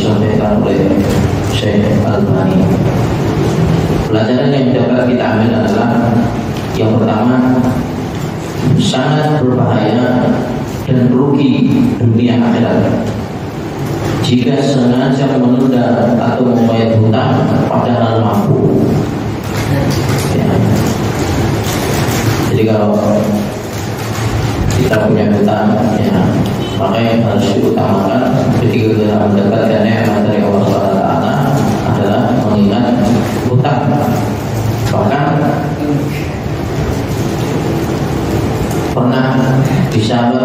disampaikan oleh Syekh Al-Albani. Pelajaran yang dapat kita ambil adalah yang pertama, sangat berbahaya dan rugi dunia akhirat jika sengaja menunda atau membayar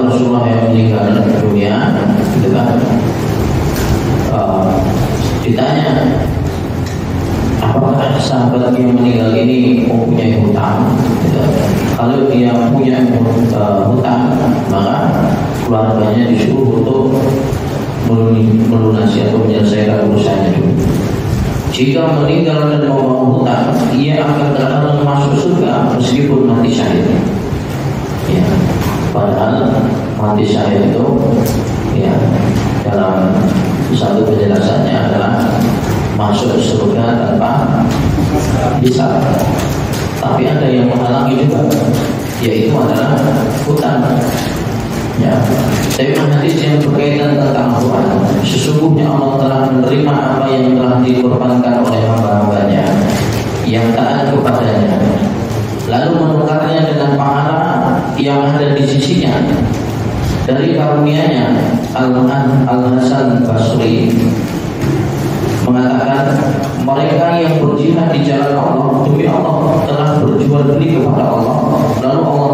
Rasulullah yang meninggal dunia, gitu kan, ditanya apakah sahabat yang meninggal ini mempunyai hutang, gitu. Kalau dia punya hutang, maka keluarganya disuruh untuk melunasi atau menyelesaikan urusannya dulu. Jika meninggal dan membawa hutang, ia akan terkadang masuk surga meskipun mati syahid. Ya, padahal mati syahid itu, ya, dalam satu penjelasannya adalah masuk surga tanpa hisab. Tapi ada yang menghalangi juga, yaitu adalah hutang. Ya, tapi hadis yang berkaitan tentang Al-Quran, sesungguhnya Allah telah menerima apa yang telah dikorbankan oleh hamba-hambanya yang taat kepadanya, lalu menukarnya dengan pahala yang ada di sisinya. Dari karunia-Nya, Al-Hasan Basri mengatakan, mereka yang berjihad di jalan Allah demi Allah telah berjual beli kepada Allah, lalu Allah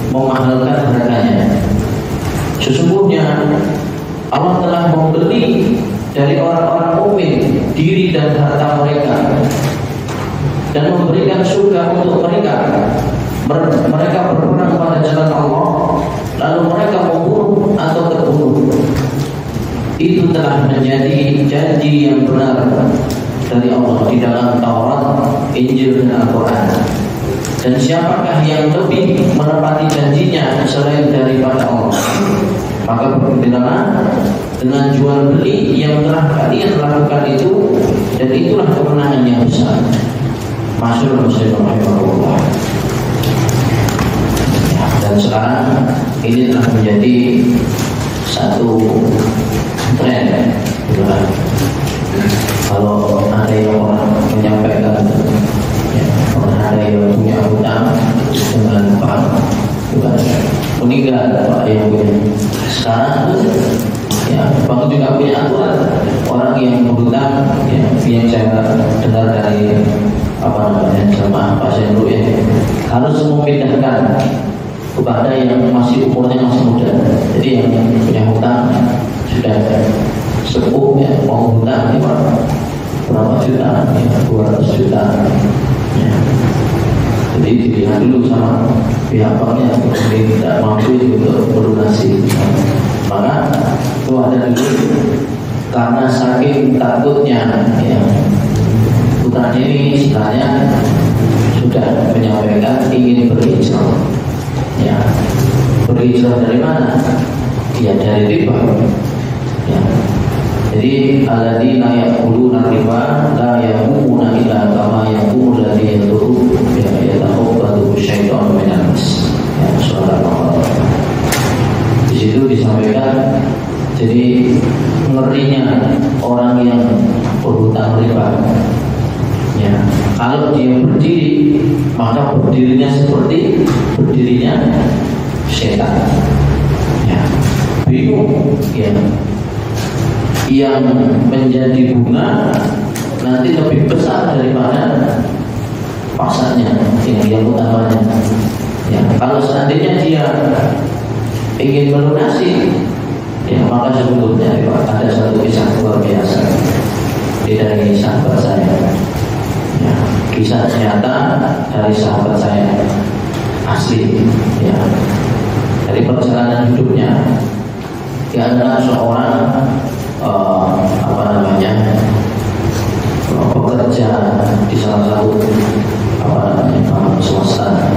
memahalkan harganya. Sesungguhnya Allah telah membeli dari orang-orang mukmin diri dan harta mereka dan memberikan surga untuk mereka. Mereka berperang pada jalan Allah, lalu mereka membunuh atau terbunuh. Itu telah menjadi janji yang benar dari Allah di dalam Taurat, Injil, dan Al-Quran. Dan siapakah yang lebih menepati janjinya selain daripada Allah? Maka bergembiralah dengan jual beli yang telah kalian lakukan itu, dan itulah kemenangan yang besar. Masyhur Muslim rahimahullah. Dan sekarang ini telah menjadi satu tren. Kalau ada yang orang menyampaikan, ya, ada yang punya hutang dengan bank, bukan meninggal Pak yang punya. Sekarang, ya, bank juga punya aturan orang yang berhutang, ya, yang saya dengar dari jemaah pasien ya, harus memindahkan kepada yang masih umurnya masih muda. Jadi yang punya hutang sudah sepuh, ya, mau hutang ya, berapa juta, ya, 200 juta. Ya. Jadi dilihat dulu sama pihak banknya, tidak mampu untuk melunasi. Maka itu ada dulu, karena saking takutnya, ya, hutang ini sebenarnya sudah menyampaikan ingin berhijrah. Ya, berhijrah dari mana? Ya, dari riba. Ya. Jadi alladzina ya'kuluna riba la yaqumuna illa kama yaqulu alladzi yataqabbadu syaitanu minal mas. Ya, subhanallah. Di situ disampaikan, jadi ngerinya orang yang berhutang riba. Ya, kalau dia berdiri, maka berdirinya seperti berdirinya setan. Ya, bingung, ya. Yang menjadi bunga nanti lebih besar daripada pasarnya yang utamanya. Ya, kalau seandainya dia ingin melunasi, ya, maka sebetulnya ada satu kisah luar biasa dari sahabat saya. Ya, kisah nyata dari sahabat saya asli, ya, dari perjalanan hidupnya. Dia adalah seorang pekerja di salah satu bank swasta.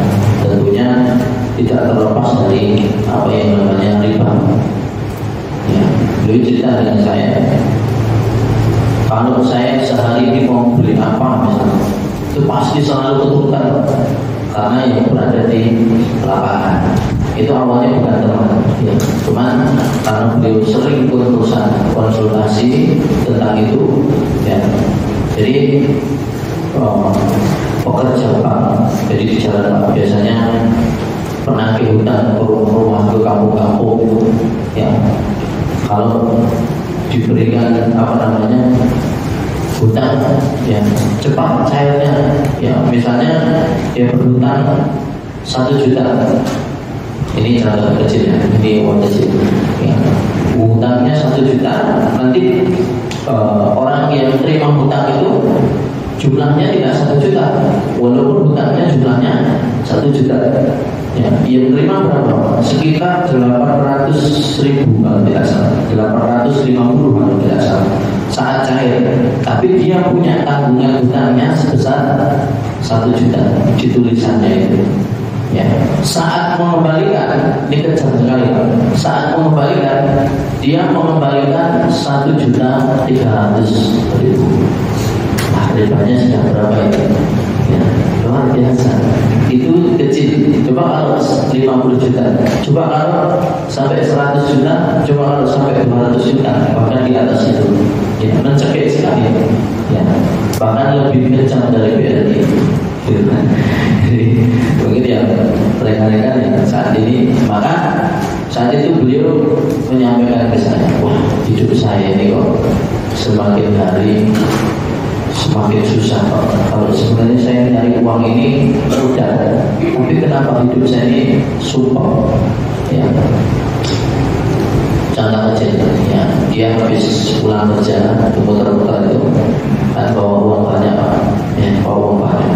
Tentunya tidak terlepas dari apa yang namanya riba. Ya, beliau cerita dengan saya, kalau saya sehari ini mau beli apa misalnya, itu pasti selalu ketukar karena yang berada di lapangan. Itu awalnya bukan teman, ya, cuman karena beliau sering konsultasi tentang itu, ya, jadi pekerja bank, jadi di jalan bank biasanya penagih hutang ke rumah ke kampung-kampung, ya, kalau diberikan hutang, ya, cepat cairnya, ya, misalnya dia berhutang 1 juta. Ini contoh kecilnya, ini uang kecil. Ya. Hutangnya 1 juta, nanti orang yang terima hutang itu jumlahnya tidak 1 juta, walaupun hutangnya jumlahnya 1 juta. Ya, yang terima berapa? Sekitar 800.000 kalau tidak salah, 850 kalau tidak salah saat cair. Tapi dia punya tanggungan hutangnya sebesar 1 juta di tulisannya itu. Ya, saat mengembalikan, ini kejam sekali. Saat mengembalikan, dia mengembalikan 1.300.000. Nah, ribanya sudah berapa itu? Ya, luar biasa. Itu kecil. Coba kalau 50 juta, coba kalau sampai 100 juta, coba kalau sampai 200 juta, bahkan di atas itu. Ya, mencekik sekali. Ya, bahkan lebih kejam dari BRI. Jadi mungkin ya rekan-rekan ya saat ini, maka saat itu beliau menyampaikan ke saya, wah hidup saya ini kok semakin hari semakin susah kok. Kalau sebenarnya saya nyari uang ini mudah, tapi kenapa hidup saya ini sumpah? Ya, contoh kecil ya, dia habis pulang kerja putar-putar itu kan bawa uang banyak Pak, ya, bawa uang banyak.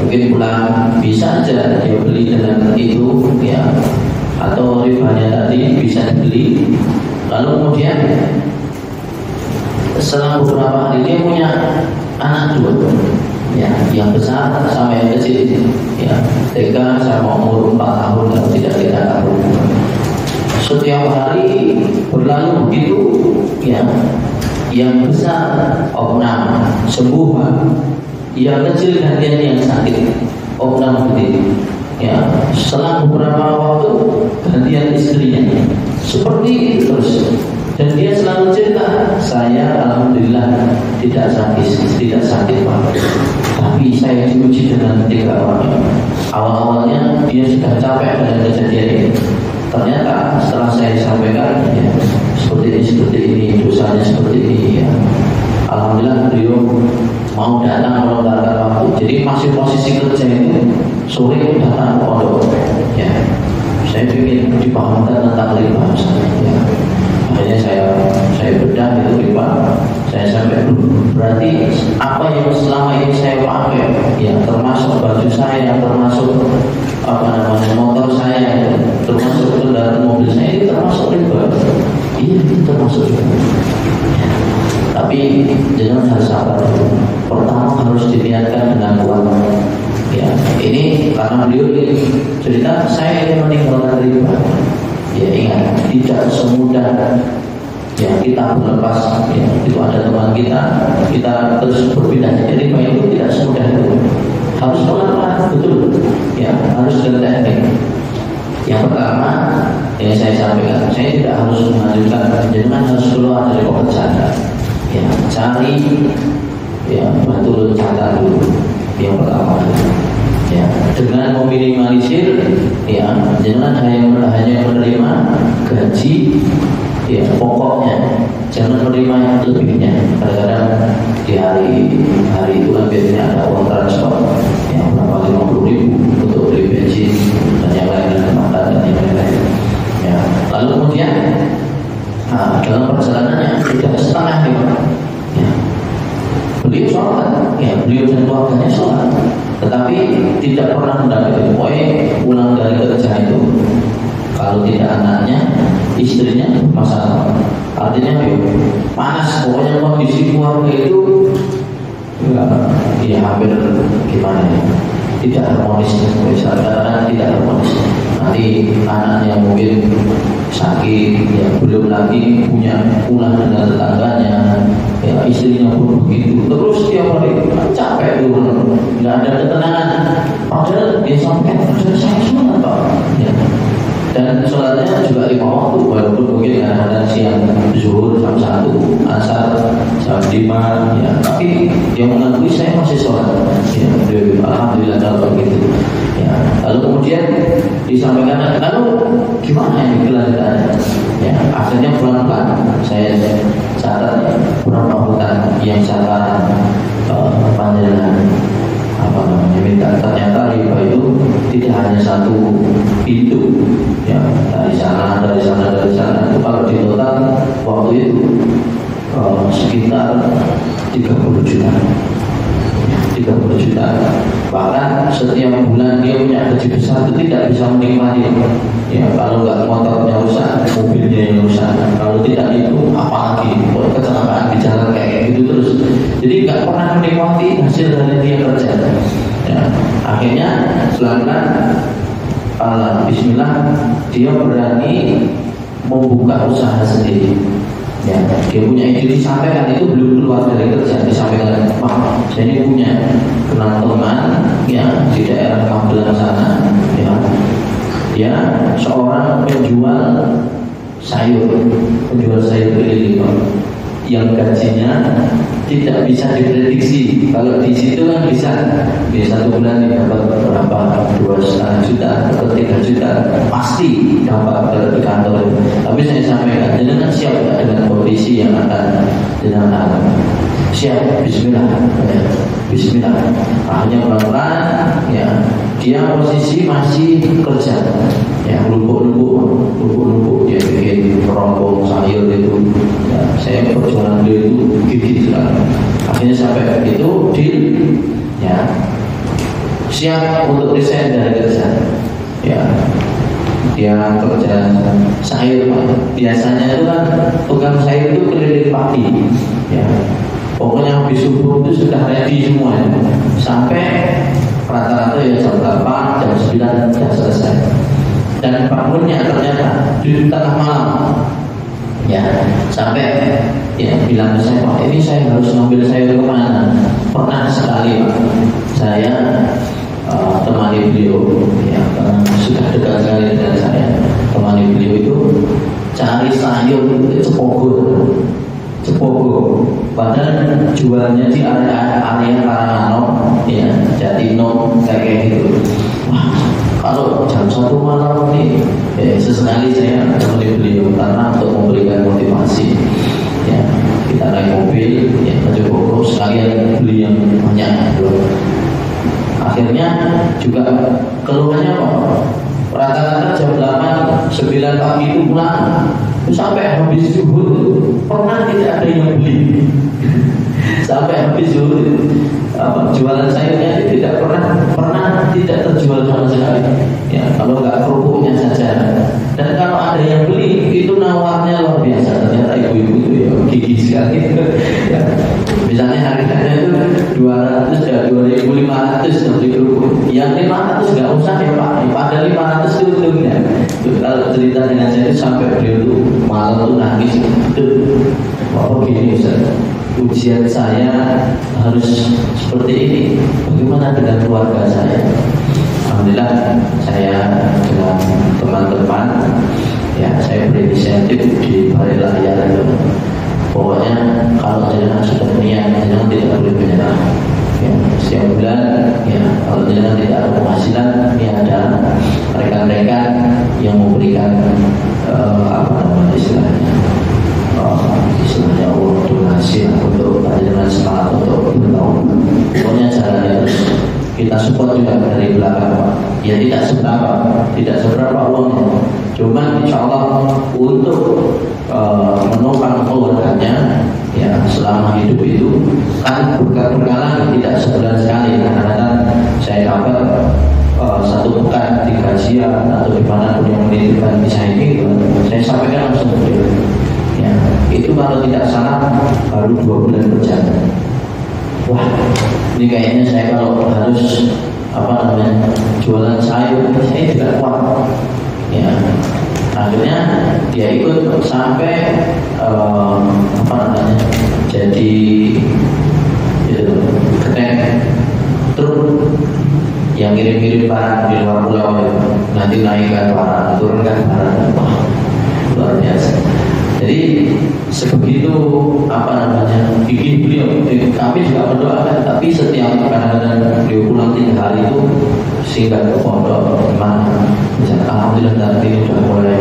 Mungkin pulang bisa aja dia beli dengan itu ya, atau ribanya tadi bisa dibeli. Lalu kemudian setelah beberapa hari dia punya anak 2 ya, yang besar sama yang kecil ya, TK sama umur 4 tahun kalau tidak 3 tahun. Setiap hari berlalu begitu ya, yang besar opnam sembuh, yang kecil gantian yang sakit opnam begitu ya. Selang beberapa waktu gantian istrinya, seperti itu terus. Dan dia selalu cerita, saya alhamdulillah tidak sakit Pak, tapi saya diuji dengan 3 orang. Awal-awalnya dia sudah capek dengan kejadian ini. Ternyata setelah saya sampaikan ya, seperti ini dosanya seperti ini ya, alhamdulillah beliau mau datang melonggarkan waktu. Jadi masih posisi kerja itu sore datang ke pondok ya. Saya ingin dipahamkan tentang riba ya. Akhirnya saya bedah itu riba. Saya sampai berarti apa yang selama ini saya pakai ya, termasuk baju saya, termasuk motor saya, termasuk kendaraan mobil saya, ini termasuk riba. Iya, itu termasuk riba. Tapi jangan harus sabar dulu. Pertama harus diniatkan dengan kuat. Ya, ini karena beliau cerita saya ingin meninggalkan riba. Ya ingat, tidak semudah ya kita berlepas ya, itu ada teman kita terus berpindah dari riba itu tidak semudah itu. Harus pelan-pelan betul ya, harus dengan teknik. Yang pertama yang saya sampaikan, saya tidak harus mengajukan, jangan harus keluar dari pekerjaan ya, cari ya betul catat dulu yang pertama ya, dengan meminimalisir ya, jangan hanya menerima gaji ya pokoknya, jangan menerima yang lebihnya. Kadang-kadang di hari itu kan biasanya ada uang transport yang berapa 50.000 untuk beli bensin dan yang lain-lain, makan dan yang lain-lain ya. Lalu kemudian dalam perjalanannya tidak setengah ya, beliau sholat ya, beliau dan keluarganya sholat, tetapi tidak pernah mendapatkan pulang dari kerja itu kalau tidak anaknya, istrinya masalah. Artinya panas, pokoknya kondisi keluarga itu ya hampir gimana ya, tidak harmonis. Misalnya tidak harmonis, nanti anaknya mungkin sakit ya, belum lagi punya pulang dengan tetangganya ya, istrinya pun begitu terus tiap hari capek dulu, nggak ada ketenangan. Padahal dia sampai saya sholat Pak ya. Dan sholatnya juga 5 waktu, walaupun mungkin kadang-kadang siang zuhur jam 1, asar jam 5 ya, tapi yang mengakui saya masih sholat ya, alhamdulillah kalau begitu ya. Lalu kemudian disampaikan, lalu gimana ini kelanjutannya ya, akhirnya pelan-pelan saya catat ya, berapa hutang yang saya panjang minta. Ternyata riba itu tidak hanya satu pintu, ya dari sana. Itu kalau di total waktu itu sekitar 30 juta. 30 juta. Bahkan setiap bulan dia punya gaji besar itu tidak bisa menikmati. Ya, kalau nggak motornya rusak, mobilnya yang rusak. Kalau tidak itu apalagi kecelakaan di jalan kayak gitu terus. Jadi nggak pernah menikmati hasil dari dia kerja. Ya, akhirnya pelan-pelan Bismillah dia berani membuka usaha sendiri. Ya, dia punya ide disampaikan itu belum keluar dari kerja, disampaikan, Pak, saya ini punya kenal teman ya di daerah Kambelan sana, ya seorang penjual sayur keliling yang gajinya tidak bisa diprediksi. Kalau di situ kan bisa di satu bulan dapat berapa, 2,5 juta atau 3 juta pasti dapat di kantor. Tapi saya sampaikan, jangan siap dengan kondisi yang akan dengan siap. Bismillah, ya. Bismillah. Hanya pelan-pelan, ya. Dia posisi masih kerja, ya lubuk dia bikin rombong sayur itu. Ya, saya perjualan beliau itu gigit sekali. Akhirnya sampai itu deal, ya siap untuk resign dari kerja. Ya, dia kerja sayur, Pak. Biasanya itu kan tukang sayur itu keliling pagi, ya. Pokoknya habis subuh itu sudah ready semua, ya. Sampai rata-rata ya jam 8, jam 9 sudah selesai. Dan bangunnya ternyata di tengah malam, ya sampai ya bilang ke saya, Pak, ini saya harus ngambil sayur kemana? Pernah sekali, Pak, saya temani beliau, ya karena sudah dekat sekali dengan saya. Temani beliau itu cari sayur itu Cepogo, padahal jualnya di area Karangano, ya Jatino kayak gitu. Wah, kalau jam 1 malam ini, sesekali saya menemani beliau karena untuk memberikan motivasi. Ya, kita naik mobil, ya ke Cepogo sekalian beli yang banyak. Akhirnya juga keluhannya apa? Rata-rata jam 8, 9 pagi itu pulang. Sampai habis zuhur pernah tidak ada yang beli. Sampai habis zuhur jualan sayurnya tidak pernah tidak terjual sama sekali. Ya, kalau nggak kerupuknya saja. Dan kalau ada yang beli itu nawarnya luar biasa. Ternyata ibu-ibu itu ya gigi sekali. Ya, misalnya harganya itu 200 ya 2.500 beli kerupuk. Yang 500 nggak usah ya Pak. Pada 500 itu untungnya. Kalau cerita dengan saya itu sampai beliau itu malam itu nangis. Wah, begini Ustaz, ujian saya harus seperti ini. Bagaimana dengan keluarga saya? Alhamdulillah saya dengan teman-teman, ya saya berinisiatif di balik layar itu. Pokoknya kalau jenengan sudah niat, jenengan tidak boleh menyerah. Ya, setiap bulan, ya kalau jenengan tidak ada penghasilan, ini ada rekan-rekan yang memberikan istilahnya uang donasi untuk jenengan semangat untuk bertahun. Pokoknya jalannya terus kita support juga dari belakang, Pak. Ya tidak seberapa uangnya, cuman insya Allah untuk menopang keluarganya, ya selama hidup itu kan berkala tidak sebulan sekali. Kadang-kadang saya dapat satu pekan di kajian atau di mana pun yang menitipkan kisah ini, saya sampaikan langsung ke beliau. Ya, itu kalau tidak salah baru 2 bulan berjalan. Wah, ini kayaknya saya kalau harus jualan sayur, saya tidak kuat. Ya, akhirnya dia ikut sampai jadi ketek truk yang kirim-kirim barang di luar pulau, nanti naikkan barang, turunkan barang. Wah, luar biasa. Jadi sebegitu gigih beliau. Kami juga berdoakan, tapi setiap kadang-kadang beliau pulang 3 hari itu singgah ke pondok. Memang alhamdulillah saat ini sudah mulai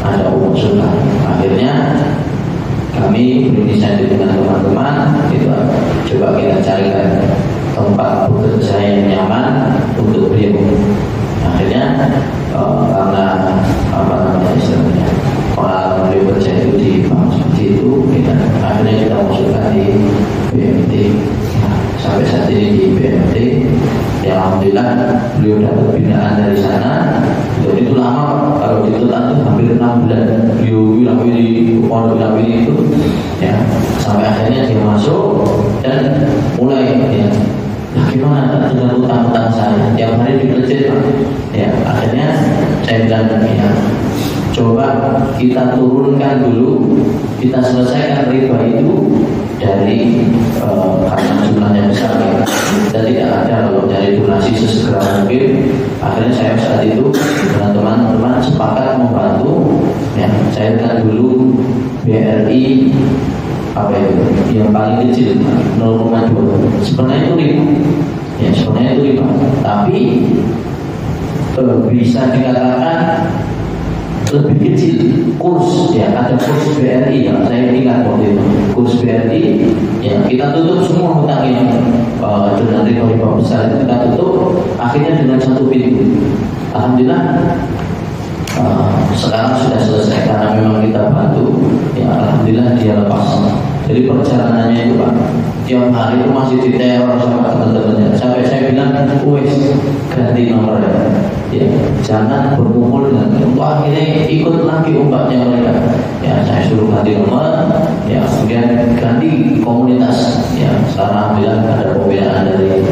ada uang sunnah. Akhirnya kami berinisiatif dengan teman-teman itu coba kita carikan tempat bekerja yang nyaman untuk beliau. akhirnya karena apa namanya istilahnya pengalaman beliau kerja itu di bank seperti itu, ya, akhirnya kita masukkan di BMT. Sampai saat ini di BMT, ya alhamdulillah beliau dapat binaan dari sana. Itu lama, kalau ditutup itu hampir 6 bulan beliau bilang ini, pondok bilang ini itu, ya sampai akhirnya dia masuk dan mulai ya. Bagaimana dengan utang-utang saya? Tiap hari dipecet, ya akhirnya saya bilang ya, coba kita turunkan dulu, kita selesaikan riba itu dari karena jumlahnya besar ya. Kita tidak ada kalau dari donasi sesegera mungkin. Akhirnya saya saat itu dengan teman-teman sepakat membantu, ya cairkan dulu BRI apa itu yang paling kecil 0,2. Sebenarnya itu riba, ya sebenarnya itu riba, tapi bisa dikatakan lebih kecil kurs, ya ada kurs BRI yang saya ingat waktu itu, kurs BRI ya kita tutup semua hutangnya dengan riba besar itu kita tutup akhirnya dengan satu pintu. Alhamdulillah sekarang sudah selesai karena memang kita bantu, ya alhamdulillah dia lepas. Jadi perjalanannya itu Pak, tiap hari itu masih diteror sama teman-temannya. Sampai saya bilang, wes ganti nomor ya, jangan berkumpul dengan untuk akhirnya ikut lagi ombaknya mereka. Ya saya suruh ganti nomor, ya kemudian ganti komunitas. Ya sekarang alhamdulillah ada pembinaan dari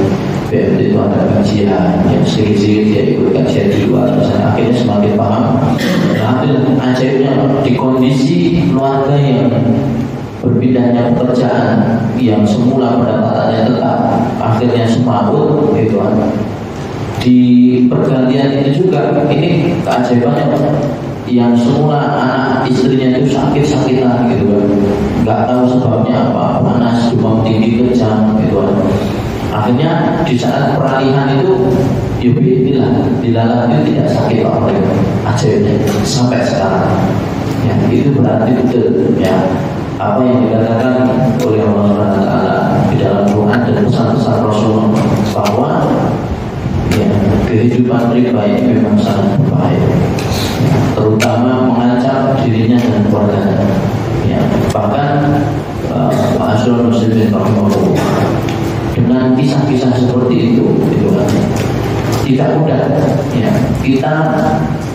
BMT itu ada kajian, yang sedikit-sedikit dia ikut kajian di luar. Misalnya akhirnya semakin paham. Alhamdulillah ajaibnya di kondisi keluarga yang berpindahnya pekerjaan yang semula pendapatannya tetap akhirnya semaput itu di pergantian itu juga ini keajaibannya yang semula anak istrinya itu sakit-sakitan gitu kan, nggak tahu sebabnya apa, panas, demam tinggi, kejang gitu kan. Akhirnya di saat peralihan itu dilalah itu tidak sakit orang ajaibnya sampai sekarang. Ya itu berarti betul ya apa yang dikatakan oleh Allah SWT di dalam Quran dan pesan-pesan Rasul bahwa ya, kehidupan riba ini memang sangat berbahaya, ya, terutama mengancam dirinya dan keluarganya. Ya, bahkan Pak Asrul Muslimin rahimahullah dengan kisah-kisah seperti itu kan, tidak mudah ya kita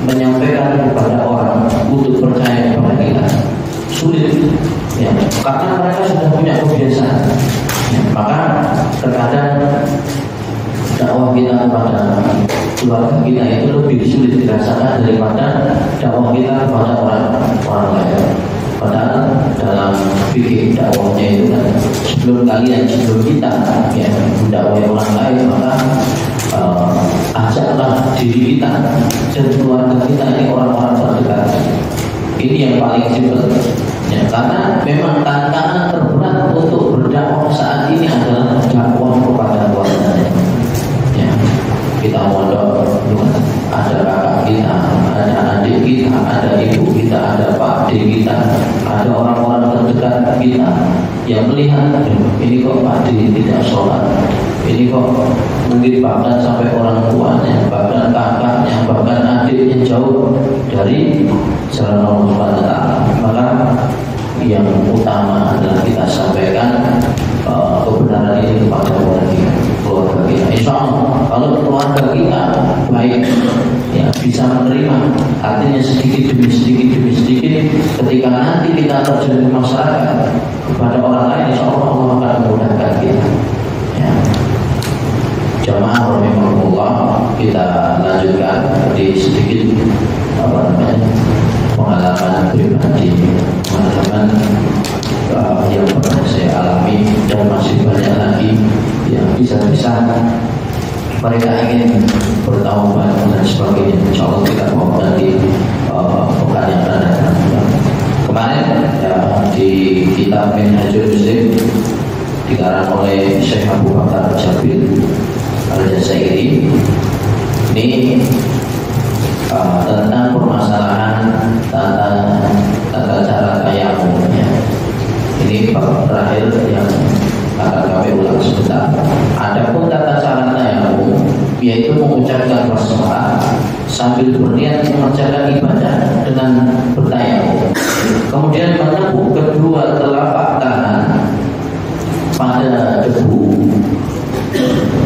menyampaikan kepada orang untuk percaya kepada kita, sulit ya, karena mereka sudah punya kebiasaan ya, maka terkadang dakwah kita kepada keluarga kita itu lebih sulit dirasakan daripada dakwah kita kepada orang lain. Padahal dalam fikih dakwahnya itu kan sebelum kita ya mendakwai orang lain, maka ajaklah diri kita dan keluarga kita ini orang-orang terdekat. Ini yang paling simpel ya, karena memang tantangan terberat untuk berdakwah saat ini adalah dakwah kepada keluarganya. Ya, kita mondok ada kakak kita, ada adik kita, ada ibu kita, ada pak D kita, ada orang-orang terdekat kita yang melihat ini kok pak D tidak sholat, ini kok mungkin bahkan sampai orang tuanya, bahkan kakaknya, bahkan adiknya jauh dari jalan Allah SWT. Maka yang utama adalah kita sampaikan kebenaran ini kepada keluarga kita. Insya Allah kalau keluarga kita baik ya bisa menerima, artinya sedikit demi sedikit ketika nanti kita terjun ke masyarakat kepada orang lain, insya Allah Allah akan memudahkan kita ya. Jamaah rahimahullah, kita lanjutkan di sedikit pengalaman pribadi, pengalaman yang pernah saya alami dan masih banyak lagi yang bisa-bisa mereka ingin bertaubat dan sebagainya. Insya Allah kita mau nanti pekan yang akan datang. Kemarin ya, di kitab Minhajul Muslim dikarang oleh Syekh Abu Bakar Jabil Al-Jazairi ini tentang permasalahan tata cara tayamum ya. Ini bab terakhir yang akan kami ulang sebentar. Adapun tata cara tayamum yaitu mengucapkan basmalah sambil berniat mengerjakan ibadah dengan bertayamum. Kemudian menepuk kedua telapak tangan pada debu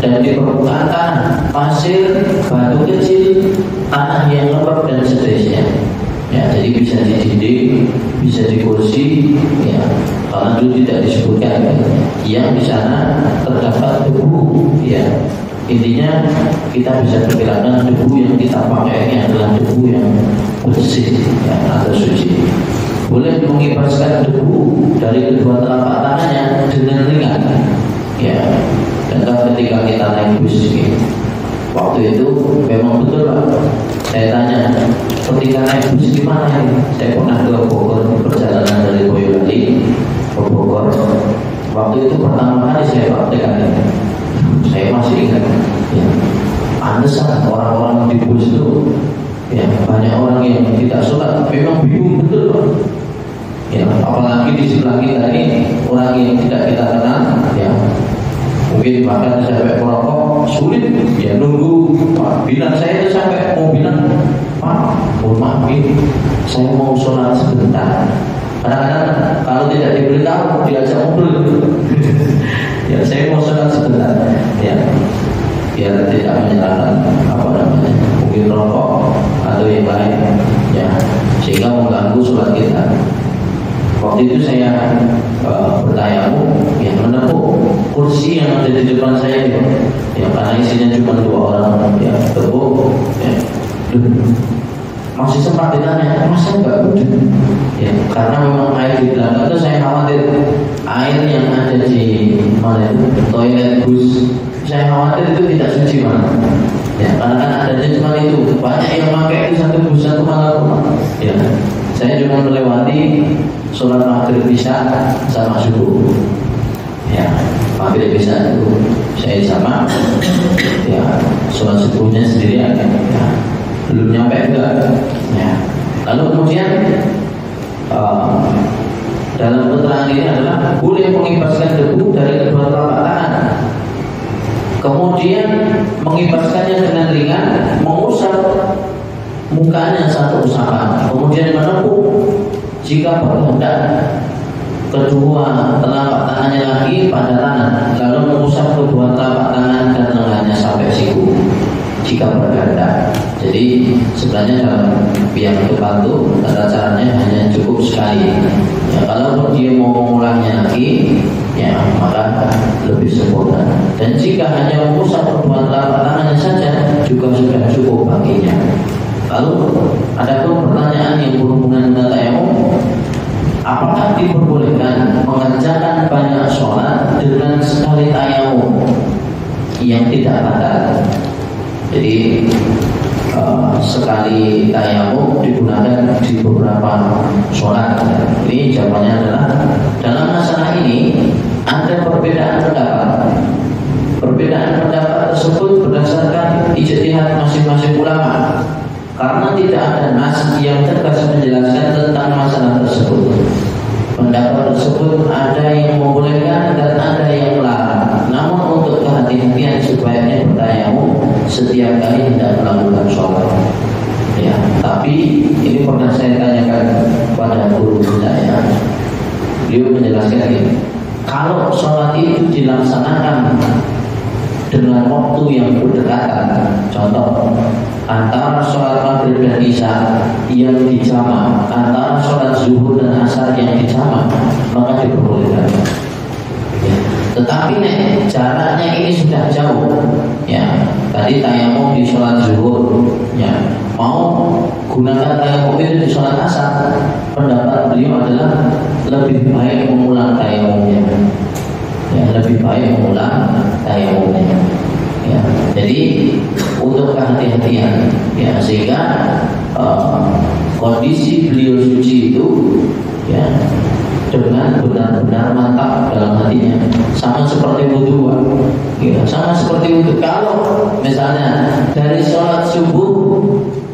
dan di permukaan tanah, pasir, batu kecil, tanah yang lembab dan seterusnya. Ya, jadi bisa di dinding, bisa di kursi, ya. Kalau dulu tidak disebutkan, yang di sana terdapat debu, ya. Intinya kita bisa perkirakan debu yang kita pakai ini adalah debu yang bersih, ya, atau suci. Boleh mengibaskan debu dari kedua telapak tangannya dengan ringan, ya. Dan ketika kita naik bus, gitu. Waktu itu memang betul Pak. Saya tanya, ketika naik bus gimana ini? Saya pernah ke Bogor, perjalanan dari Boyolali ke Bogor. Waktu itu pertama kali saya praktekkan ini. Saya masih ingat, ya, pantesan orang-orang di bus itu, ya, banyak orang yang tidak sholat. Memang bingung betul Pak. Ya, apalagi di sebelah kita ini orang yang tidak kita kenal, ya. Mungkin bahkan sampai merokok sulit, ya, nunggu Pak bilang saya itu sampai mau bilang, Pak, mohon maaf, saya mau sholat sebentar. Kadang-kadang kalau tidak diberitahu diajak ngobrol, ya, saya mau sholat sebentar, ya, biar tidak menyalahkan apa namanya, mungkin rokok atau yang lain, ya, sehingga mengganggu sholat kita. Waktu itu saya bertayamum, ya, menepuk kursi yang ada di depan saya, ya, karena isinya cuma 2 orang, ya, tepuk, ya. Masih sempat ditanya, masa enggak udah? Ya, karena memang air di belakang itu saya khawatir air yang ada di mana itu toilet bus, saya khawatir itu tidak suci mana. Ya, karena kan adanya cuma itu, banyak yang pakai itu satu bus satu malam. Ya, saya cuma melewati sholat maghrib isya sama subuh. Ya, maghrib isya itu saya sama, ya, sholat subuhnya sendirian, ya, belum nyampe juga. Ya, lalu kemudian dalam keterangan ini adalah boleh mengibaskan debu dari kedua telapak tangan. Kemudian mengibaskannya dengan ringan, mengusap mukanya satu usapan, kemudian menepuk jika berkehendak kedua telapak tangannya lagi pada tangan, lalu mengusap kedua telapak tangan dan lengannya sampai siku jika berkehendak. Jadi sebenarnya dalam yang depan itu tata caranya hanya cukup sekali. Ya, kalau dia mau mengulangnya lagi, ya, maka lebih sempurna. Dan jika hanya mengusap kedua telapak tangannya saja juga sudah cukup baginya. Lalu ada pun pertanyaan yang berhubungan dengan tayamum, apakah diperbolehkan mengerjakan banyak sholat dengan sekali tayamum yang tidak batal? Jadi sekali tayamum digunakan di beberapa sholat. Ini jawabannya adalah dalam masalah ini ada perbedaan pendapat. Perbedaan pendapat tersebut berdasarkan ijtihad masing-masing ulama, karena tidak ada nas yang tegas menjelaskan tentang masalah tersebut. Pendapat tersebut ada yang membolehkan dan ada yang melarang. Namun untuk kehati-hatian sebaiknya bertayamum setiap kali tidak melakukan sholat. Ya, tapi ini pernah saya tanyakan pada guru saya. Beliau menjelaskan ini, kalau sholat itu dilaksanakan dengan waktu yang berdekatan, contoh antara sholat maghrib dan isya yang dijamak, antara sholat zuhur dan asar yang dijamak, maka diperbolehkan. Ya. Tetapi jaraknya ini sudah jauh. Ya, tadi tayamum di sholat zuhur, ya, mau gunakan tayamum itu di sholat asar, pendapat beliau adalah lebih baik mengulang tayamumnya. Ya, lebih baik mengulang tayamumnya. Ya, jadi untuk kehati-hatian, ya, sehingga kondisi beliau suci itu, ya, dengan benar-benar mantap dalam hatinya, sama seperti wudhu, ya, sama seperti wudhu. Kalau misalnya dari sholat subuh,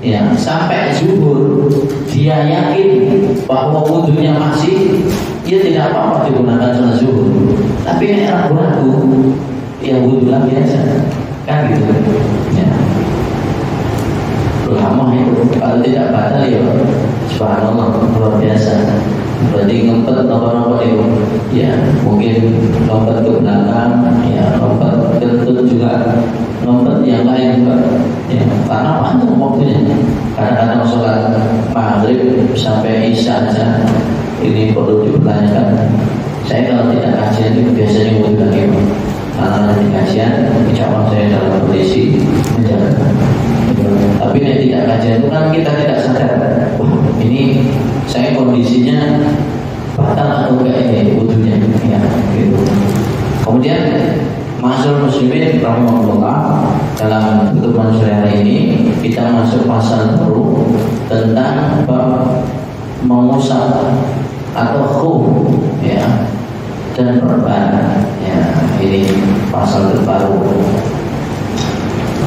ya, sampai zuhur dia yakin bahwa wudhunya masih, dia tidak apa-apa digunakan sholat zuhur. Tapi yang ragu-ragu, ya wudhu lagi aja, kan gitu. semua itu. Kalau tidak batal ya subhanallah, luar biasa. Berarti ngempet nomor-nomor itu, ya mungkin lompat ke belakang, ya lompat kentut juga, lompat yang lain juga, ya karena panjang waktunya. Kadang-kadang sholat maghrib sampai isya aja, ini perlu dipertanyakan. Saya kalau tidak kajian itu biasanya wudhu lagi, karena di kajian, insya Allah saya dalam kondisi menjalankan. Tapi yang tidak kajian itu kan kita tidak sadar, wah ini saya kondisinya batal atau enggak ini wudhunya, ya gitu. Kemudian Ma'asyiral muslimin rahimahullah, dalam pertemuan sore hari ini kita masuk pasal baru tentang bab mengusap atau khuf, ya, dan perban, ya, ini pasal terbaru.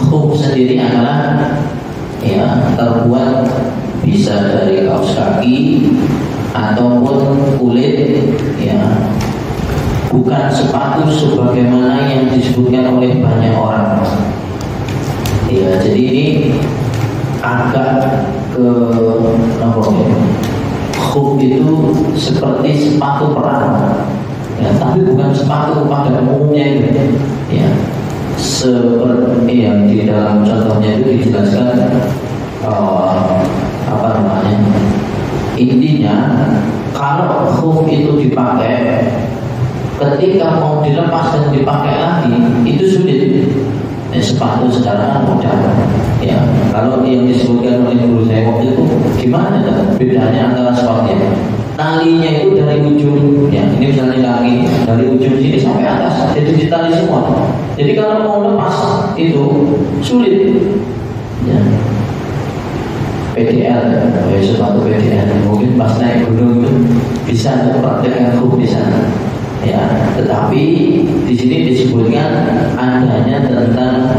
Khuf sendiri adalah, ya, terbuat bisa dari kaos kaki ataupun kulit, ya, bukan sepatu sebagaimana yang disebutkan oleh banyak orang. Ya, jadi ini agak ke khuf itu seperti sepatu perang, ya, tapi bukan sepatu pada umumnya itu, ya. Seperti yang di dalam contohnya itu dijelaskan apa namanya? Intinya kalau khuf itu dipakai, ketika mau dilepas dan dipakai lagi itu sulit. Ya, sepatu sekarang mudah. Ya, kalau yang disebutkan oleh guru saya waktu itu gimana bedanya antara sepatunya? Talinya itu dari ujung, ya, ini misalnya kaki dari ujung sini sampai atas, jadi ditali semua. Jadi kalau mau lepas itu sulit. Ya. PDL, ya, sepatu PDL, mungkin pas naik gunung itu bisa praktekkan khuf di sana. Ya, tetapi di sini disebutkan adanya tentang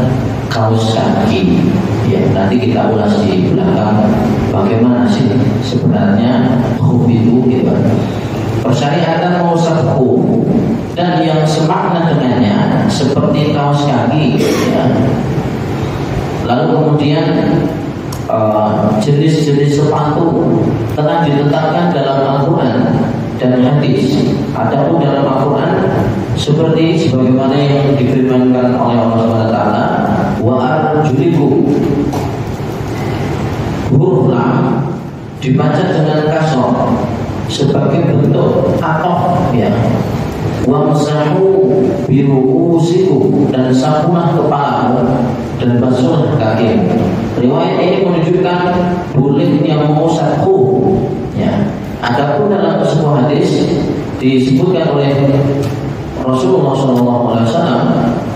kaos kaki. Ya, nanti kita ulas di belakang bagaimana sih sebenarnya khuf itu, gitu. Persyariatan mengusap khuf dan yang semakna dengannya seperti kaos kaki, ya. Lalu kemudian jenis-jenis sepatu telah ditetapkan dalam Al-Quran dan hadis. Adapun dalam Al-Quran seperti sebagaimana yang difirmankan oleh Allah SWT, wa arjulikum, huruf lam dibaca dengan kasar sebagai bentuk atof, ya. Wamsahu biru'usikum, dan sapulah kepalamu dan basuhlah kaki. Riwayat ini menunjukkan bolehnya mengusap khuf, ya. Adapun dalam sebuah hadis disebutkan oleh Rasulullah SAW,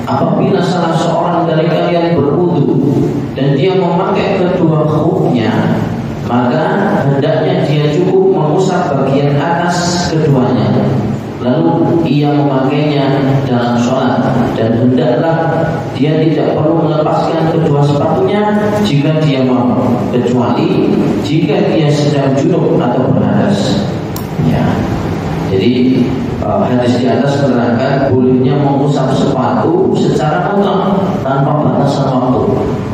apabila salah seorang dari kalian berwudu dan dia memakai kedua khufnya, maka hendaknya dia cukup mengusap bagian atas keduanya, lalu ia memakainya dalam sholat, dan hendaklah dia tidak perlu melepaskan kedua sepatunya jika dia mau, kecuali jika dia sedang junub atau berhadas. Ya, jadi hadis di atas menerangkan bolehnya mengusap sepatu secara mutlak tanpa batasan waktu.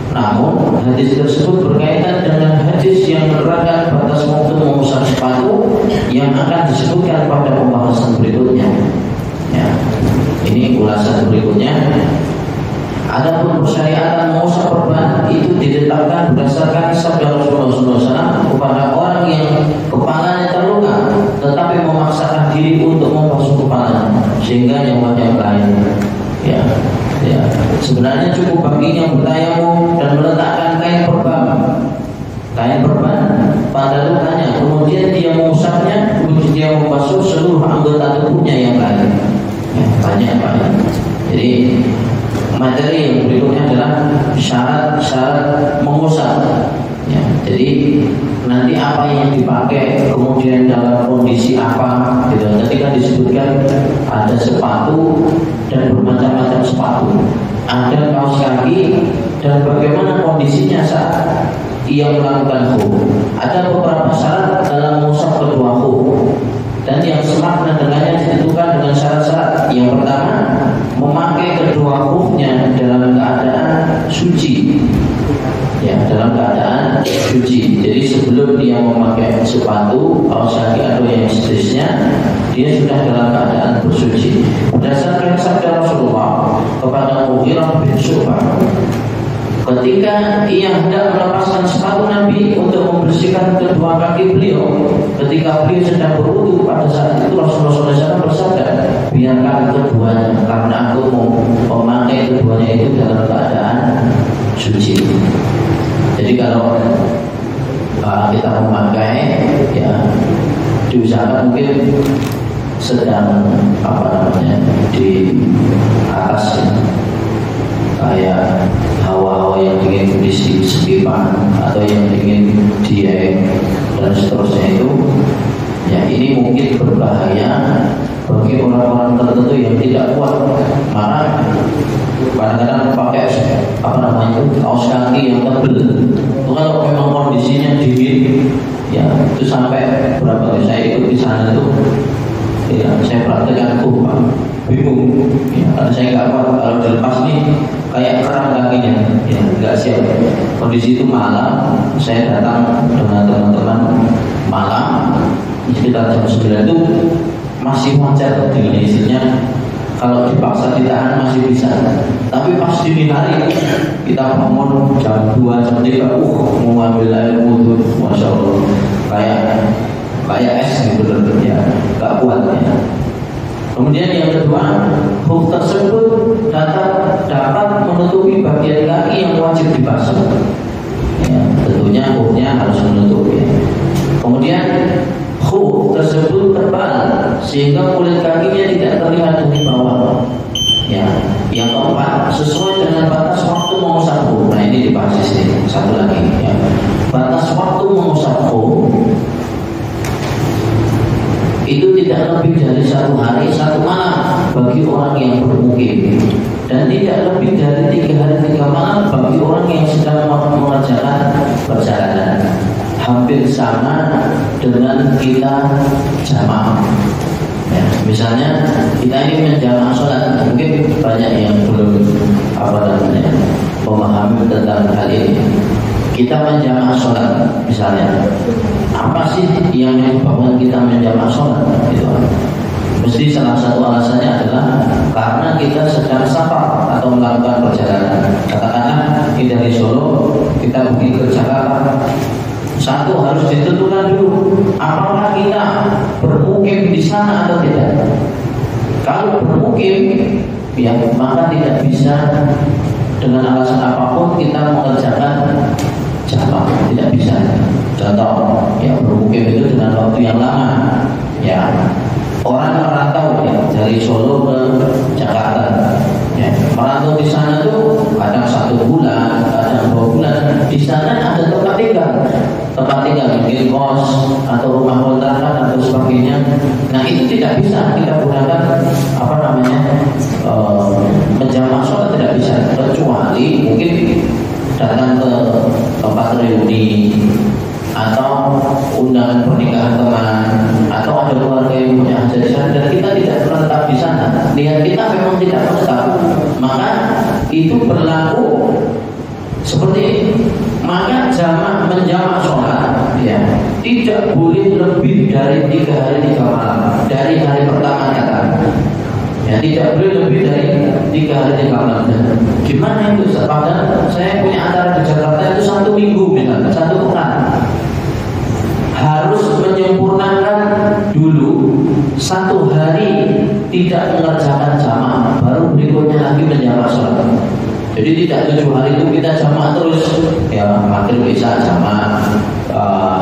Namun hadis tersebut berkaitan dengan hadis yang menerangkan batas waktu mengusap sepatu yang akan disebutkan pada pembahasan berikutnya. Ya, ini ulasan berikutnya. Adapun persyariatan mengusap perban itu ditetapkan berdasarkan sabda Rasulullah SAW kepada orang yang kepalanya terluka tetapi memaksakan diri untuk membasuh kepalanya sehingga nyawanya lain. Ya, ya. Sebenarnya cukup baginya bertayamum dan meletakkan kain perban pada lukanya, kemudian dia mengusapnya, kemudian dia membasuh seluruh anggota tubuhnya yang lain. Ya, banyak. Jadi materi yang berikutnya adalah syarat-syarat mengusap. Ya, jadi nanti apa yang dipakai, kemudian dalam kondisi apa, gitu. Nanti kan disebutkan ada sepatu dan bermacam-macam sepatu, ada kaos kaki dan bagaimana kondisinya saat ia melakukan khuf. Ada beberapa syarat dalam mengusap kedua khuf dan yang semakna dengannya ditentukan dengan syarat-syarat. Yang pertama, memakai kedua khufnya dalam keadaan suci, ya, dalam keadaan sepatu, kaos kaki atau yang sejenisnya, dia sudah dalam keadaan bersuci. Berdasarkan sabda Rasulullah kepada Mughirah bin Syu'bah, ketika ia hendak melepaskan sepatu Nabi untuk membersihkan kedua kaki beliau, ketika beliau sedang berwudu, pada saat itu Rasulullah SAW bersabda, biarkan keduanya, karena aku mau memakai keduanya itu dalam keadaan suci. Jadi kalau kita memakai, ya diusahakan mungkin sedang di atas, ya, kayak hawa-hawa yang ingin berisi sepipan atau yang ingin diet dan seterusnya itu, ya ini mungkin berbahaya bagi orang-orang tertentu yang tidak kuat. Maka kadang-kadang pakai kaos kaki yang tebal itu kalau memang kondisinya dingin, ya itu sampai berapa kali saya ikut di sana itu, ya saya praktekkan bingung, ya, karena saya nggak kuat kalau dilepas nih kayak kerang kakinya, ya nggak siap. Kondisi itu malam, saya datang dengan teman-teman malam sekitar jam 9 itu masih wajar dengan isinya. Kalau dipaksa ditahan masih bisa, tapi pas dini hari kita bangun jam 2 jam 3 mau ambil air wudhu, masya Allah kayak es gitu, ya gak kuat ya. Kemudian yang kedua, khuf tersebut dapat menutupi bagian kaki yang wajib dibasuh, ya, tentunya khufnya harus menutupi. Kemudian khuf tersebut tebal sehingga kulit kakinya tidak terlihat dari bawah. Ya, yang keempat, sesuai dengan batas waktu mengusap khuf. Nah ini dibahas di sini. Satu lagi, ya. Batas waktu mengusap khuf itu tidak lebih dari 1 hari 1 malam bagi orang yang bermukim, dan tidak lebih dari 3 hari 3 malam bagi orang yang sedang mengerjakan perjalanan. Hampir sama dengan kita jamaah. Ya, misalnya kita ini menjamaah sholat, mungkin banyak yang belum memahami tentang hal ini. Kita menjamaah sholat, misalnya, apa sih yang menyebabkan kita menjamaah sholat? Itu mesti salah satu alasannya adalah karena kita sedang safar atau melakukan perjalanan. Katakanlah dari Solo kita pergi ke Jakarta. Satu harus ditentukan dulu, apakah kita bermukim di sana atau tidak. Kalau bermukim, ya maka tidak bisa dengan alasan apapun kita mengerjakan jamaah, tidak bisa. Contoh, ya bermukim itu dengan waktu yang lama, ya orang merantau ya dari Solo ke Jakarta, ya merantau di sana tuh kadang 1 bulan, kadang 2 bulan. Di sana ada tempat tinggal mungkin kos atau rumah kontrakan atau sebagainya. Nah itu tidak bisa kita gunakan menjamaah sholat, tidak bisa, kecuali mungkin datang ke tempat reuni atau undangan pernikahan teman, atau ada keluarga yang punya hajat di sana dan kita tidak menetap di sana. Niat kita memang tidak menetap, maka itu berlaku seperti ini. Maka menjamaah sholat, ya tidak boleh lebih dari 3 hari 3 malam dari hari pertama datang. Ya tidak boleh lebih dari 3 hari 3 malam. Gimana itu? Padahal saya punya acara di Jakarta itu 1 minggu misalnya, 1 pekan. Harus menyempurnakan dulu 1 hari tidak mengerjakan jamaah, baru berikutnya lagi menjamaah sholat. Jadi tidak 7 hari itu kita jamaah terus, ya maghrib isya jamaah,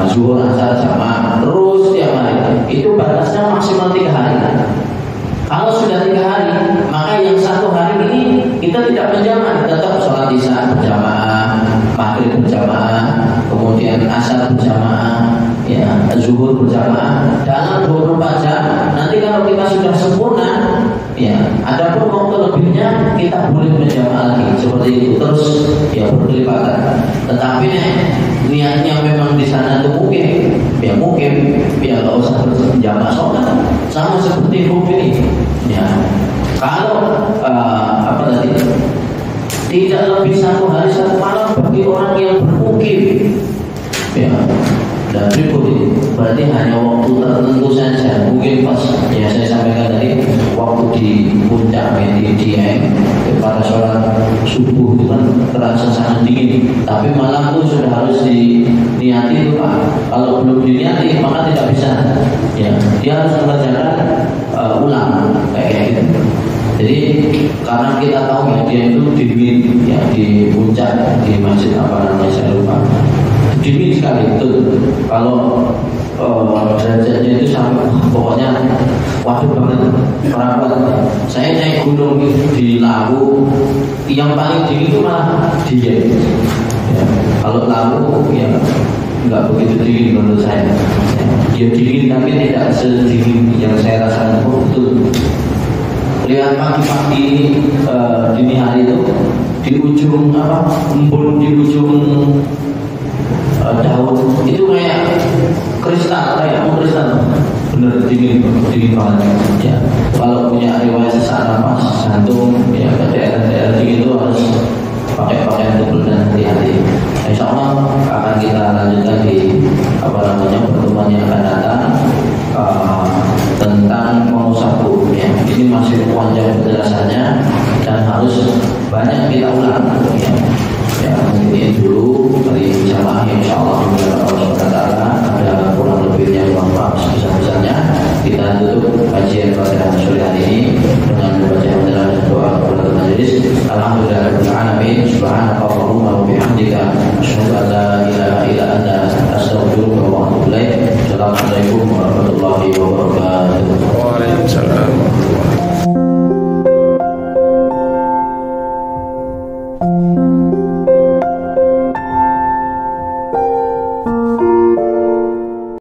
zuhur asar jamaah terus tiap hari. Itu batasnya maksimal 3 hari. Kalau sudah 3 hari, maka yang 1 hari ini kita tidak berjamaah, tetap sholat isya berjamaah, maghrib berjamaah, kemudian asar berjamaah, ya zuhur berjamaah dalam 24 jam. Nanti kalau kita sudah sempurna, ya ada pun waktu lebihnya kita boleh berjamaah lagi seperti itu terus, ya berkelipatan. Tetapi niatnya memang di sana tuh mukim, ya nggak usah berjamaah sholat, sama seperti hukum ini. Ya kalau tidak lebih 1 hari 1 malam bagi orang yang bermukim, ya dan berikut ini berarti hanya waktu tertentu saja. Mungkin pas ya saya sampaikan tadi waktu di puncak Dieng pada sholat subuh itu kan terasa sangat dingin, tapi malam itu sudah harus diniati itu Pak. Kalau belum diniati maka tidak bisa. Ya, dia harus mengerjakan ulang kayak gitu. Jadi karena kita tahu ya dia itu dingin ya di puncak di masjid apa namanya saya lupa, dingin sekali betul. Kalau derajatnya itu sampai pokoknya waduh banget perawat. Saya naik gunung di Lawu, yang paling dingin itu malah dia. Ya, kalau Lawu ya nggak begitu dingin menurut saya. Ya, dingin tapi tidak sedingin yang saya rasakan. Betul. Lihat pagi-pagi dini hari itu di ujung embun di ujung daun itu kayak kristal, bener dingin banget ya. Kalau punya riwayat